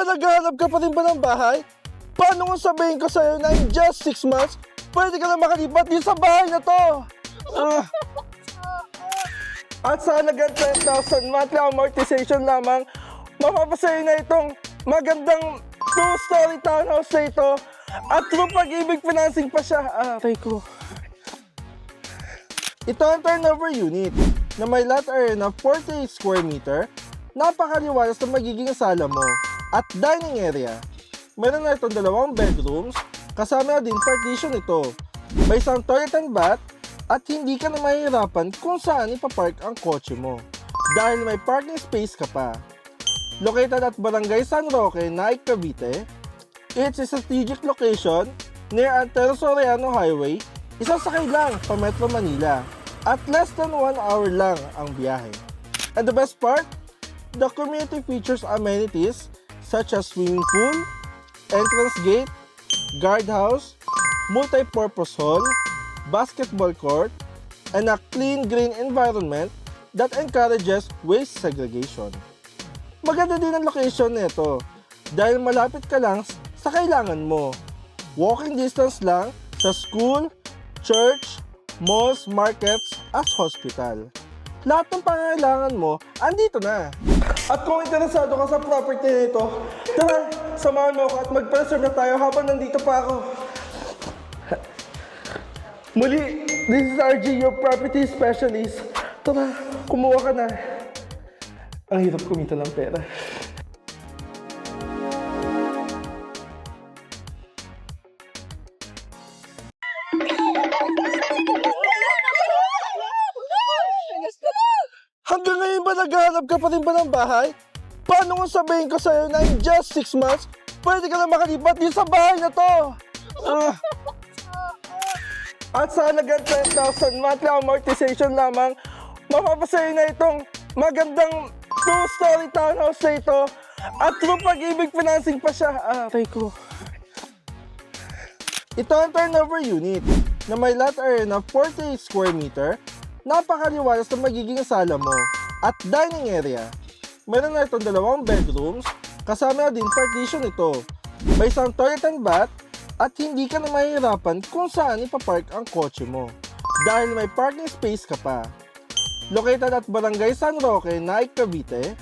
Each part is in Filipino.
ba naghahanap ka pa rin ba ng bahay? Paano kung sabihin ko sa'yo na in just 6 months, pwede ka na makalipat din sa bahay na to? At sa halagang 10,000 monthly amortization lamang, mapapasayo na itong magandang 2-story townhouse na ito at through Pag-ibig financing pa siya. Aray ko. Ito ang turnover unit na may lot area na 48 square meter, napakaliwalas na magiging sala mo at dining area. Meron na itong 2 bedrooms, kasama na din partition ito. May isang toilet and bath at hindi ka na mahihirapan kung saan ipapark ang kotse mo dahil may parking space ka pa. Located at Barangay San Roque, Naik, Cavite, it's a strategic location near Antero Soriano Highway, isasakay lang pa Metro Manila at less than 1 hour lang ang biyahe. And the best part, the community features amenities such as swimming pool, entrance gate, guardhouse, multi-purpose hall, basketball court, and a clean green environment that encourages waste segregation. Maganda din ang location nito dahil malapit ka lang sa kailangan mo. Walking distance lang sa school, church, malls, markets, at hospital. Lahat ng pangangailangan mo, andito na. At kung interesado ka sa property nito, tara, samahan mo ako at mag-preserve na tayo habang nandito pa ako. Muli, this is RG, your property specialist. Tara, kumuha ka na. Ang hirap kumita ng pera. Hanggang ngayon ba naghahanap ka pa rin ba ng bahay? Paano kung sabihin ko sa'yo na in just 6 months, pwede ka na makalipat din sa bahay na to? At sa halagang 10,000 monthly amortization lamang, mapapasayo na itong magandang 2-story townhouse na ito at through Pag-ibig financing pa siya. Aray ko. Ito ang turnover unit na may lot area na 48 square meter, napakaliwalas na magiging sala mo at dining area. Meron na itong 2 bedrooms, kasama na din partition ito. May isang toilet and bath at hindi ka na mahihirapan kung saan ipapark ang kotse mo dahil may parking space ka pa. Located at Barangay San Roque, Naik, Cavite,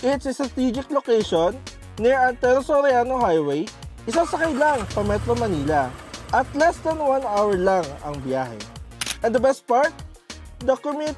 it's a strategic location near Antero Soriano Highway, isasakay lang pa Metro Manila at less than 1 hour lang ang biyahe. And the best part, the community